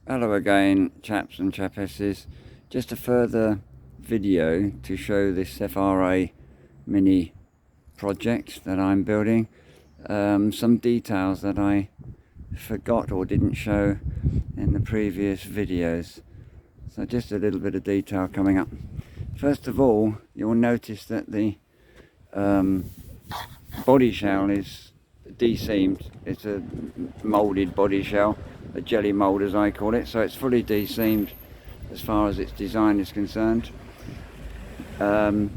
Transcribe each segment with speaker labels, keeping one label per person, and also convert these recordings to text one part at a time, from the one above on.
Speaker 1: Hello again, chaps and chapesses. Just a further video to show this FRA mini project that I'm building. Some details that I forgot or didn't show in the previous videos. So just a little bit of detail coming up. First of all, you'll notice that the body shell is de-seamed. It's a moulded body shell, a jelly mould as I call it, so it's fully de-seamed as far as its design is concerned. The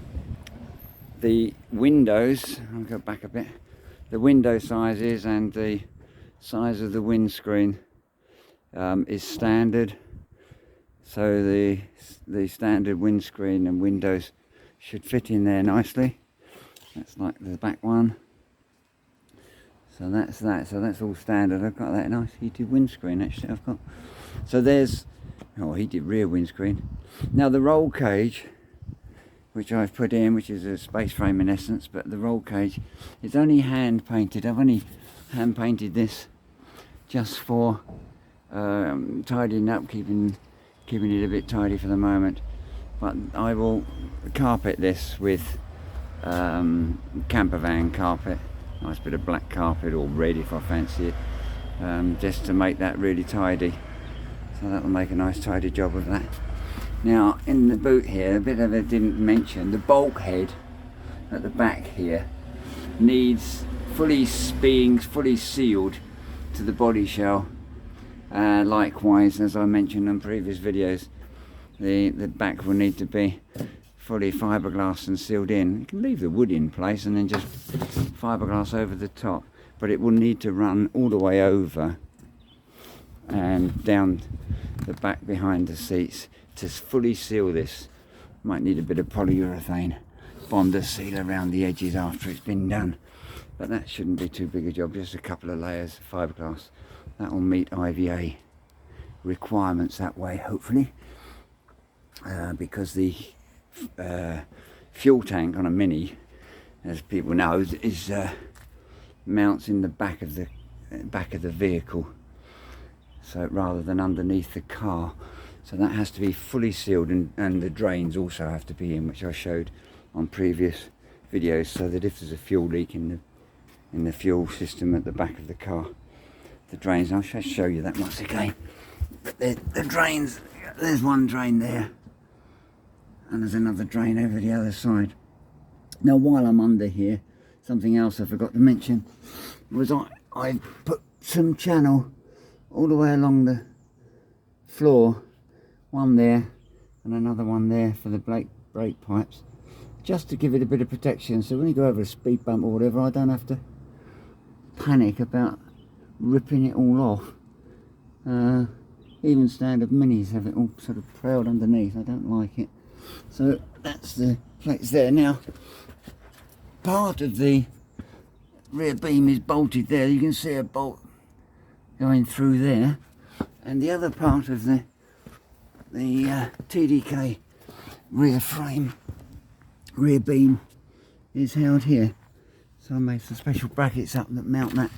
Speaker 1: windows, I'll go back a bit, the window sizes and the size of the windscreen is standard, so the standard windscreen and windows should fit in there nicely. That's like the back one. So that's that. So that's all standard. I've got that nice heated windscreen actually. I've got. So there's heated rear windscreen. Now the roll cage, which I've put in, which is a space frame in essence, but the roll cage is only hand painted. I've only hand painted this just for tidying up, keeping it a bit tidy for the moment. But I will carpet this with camper van carpet. Nice bit of black carpet or red if I fancy it, just to make that really tidy. So that will make a nice tidy job of that. Now in the boot here, a bit of it didn't mention, the bulkhead at the back here needs being fully sealed to the body shell. Likewise, as I mentioned in previous videos, the back will need to be fully fiberglass and sealed in. You can leave the wood in place and then just fiberglass over the top, but it will need to run all the way over and down the back behind the seats to fully seal this. Might need a bit of polyurethane bond seal around the edges after it's been done, but that shouldn't be too big a job, just a couple of layers of fiberglass. That will meet IVA requirements that way, hopefully, because the fuel tank on a Mini, as people know, is mounts in the back of the vehicle, so rather than underneath the car. So that has to be fully sealed, and the drains also have to be in, which I showed on previous videos, so that if there's a fuel leak in the fuel system at the back of the car, the drains, I'll show you that once again. But the drains, there's one drain there, and there's another drain over the other side. Now while I'm under here, something else I forgot to mention was I put some channel all the way along the floor, one there and another one there for the brake pipes, just to give it a bit of protection, so when you go over a speed bump or whatever, I don't have to panic about ripping it all off. Even standard Minis have it all sort of trailed underneath. I don't like it. So that's the plates there. Now part of the rear beam is bolted there. You can see a bolt going through there, and the other part of the TDK rear beam is held here. So I made some special brackets up that mount that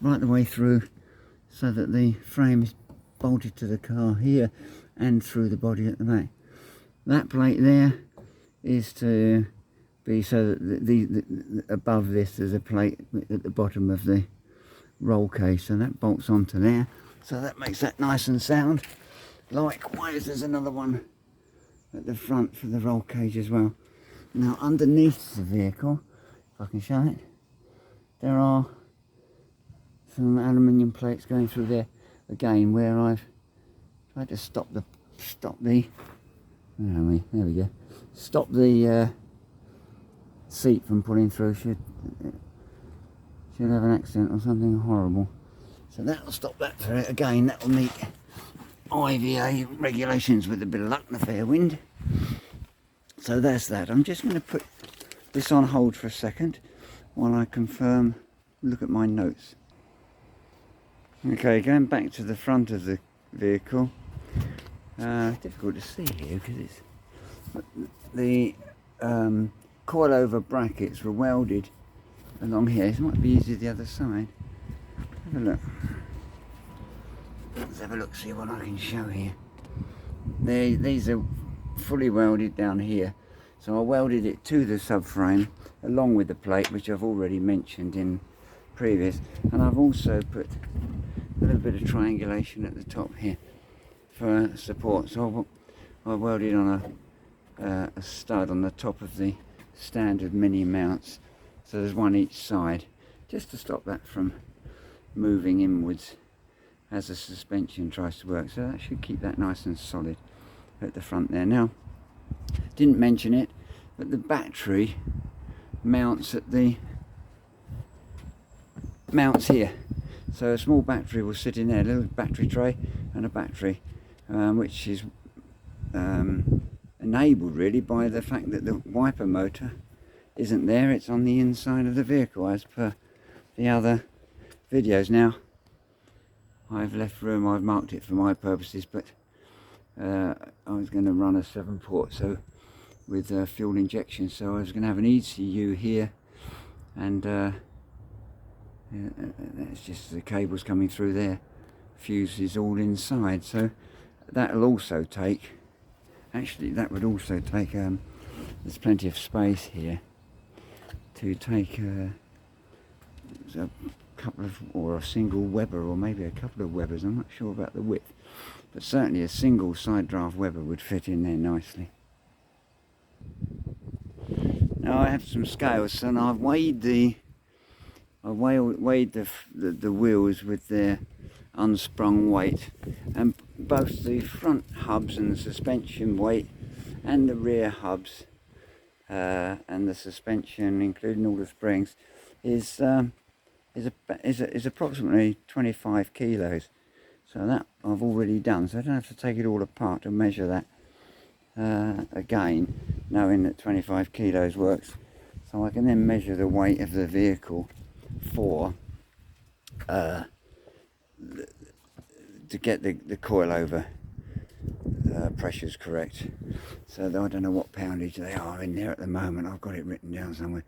Speaker 1: right the way through, so that the frame is bolted to the car here and through the body at the back. That plate there is to be so that the above this there's a plate at the bottom of the roll cage, so that bolts onto there, so that makes that nice and sound. Likewise, there's another one at the front for the roll cage as well. Now underneath the vehicle, if I can show it, there are some aluminium plates going through there again, where I've tried to stop the seat from pulling through. Should have an accident or something horrible. So that will stop that through. Again, that will meet IVA regulations with a bit of luck and a fair wind. So there's that. I'm just going to put this on hold for a second while I look at my notes. Okay, going back to the front of the vehicle. Difficult to see here because it's the coilover brackets were welded along here. It might be easier the other side. Have a look. Let's have a look, see what I can show here. These are fully welded down here, so I welded it to the subframe along with the plate, which I've already mentioned in previous, and I've also put a little bit of triangulation at the top here for support. So I welded on a stud on the top of the standard mini mounts, so there's one each side, just to stop that from moving inwards as the suspension tries to work. So that should keep that nice and solid at the front there. Now, didn't mention it, but the battery mounts at the here. So a small battery will sit in there, a little battery tray and a battery, which is enabled really by the fact that the wiper motor isn't there. It's on the inside of the vehicle as per the other videos. Now, I've left room, I've marked it for my purposes, but I was going to run a 7-port so with fuel injection, so I was going to have an ECU here, and that's just the cables coming through there, fuse is all inside, so that'll also take, actually that would also take, there's plenty of space here to take a couple of, or a single Weber, or maybe a couple of Webers. I'm not sure about the width, but certainly a single side draft Weber would fit in there nicely. Now I have some scales, and I've weighed the wheels with their unsprung weight, and both the front hubs and the suspension weight and the rear hubs and the suspension, including all the springs, is approximately 25 kilos. So that I've already done, so I don't have to take it all apart to measure that again, knowing that 25 kilos works. So I can then measure the weight of the vehicle for to get the coilover pressures correct. So I don't know what poundage they are in there at the moment. I've got it written down somewhere,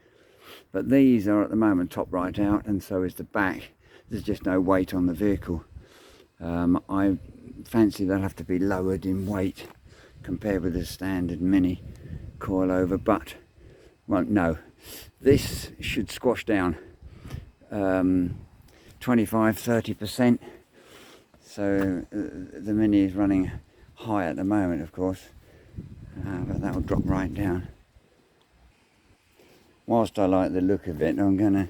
Speaker 1: but these are at the moment top right out, and so is the back. There's just no weight on the vehicle. I fancy they'll have to be lowered in weight compared with the standard mini coilover, but well, no, this should squash down 25-30%. So the mini is running high at the moment, of course, but that will drop right down. Whilst I like the look of it, I'm going to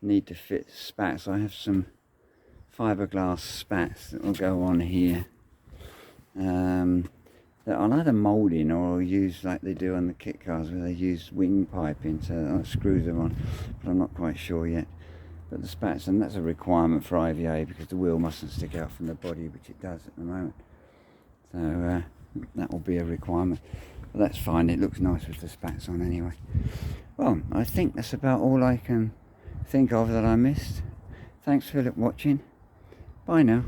Speaker 1: need to fit spats. I have some fiberglass spats that will go on here. That I'll either mould in, or I'll use like they do on the kit cars, where they use wing piping, so I'll screw them on, but I'm not quite sure yet. But the spats, and that's a requirement for IVA, because the wheel mustn't stick out from the body, which it does at the moment. So that will be a requirement. But that's fine, it looks nice with the spats on anyway. Well, I think that's about all I can think of that I missed. Thanks for watching. Bye now.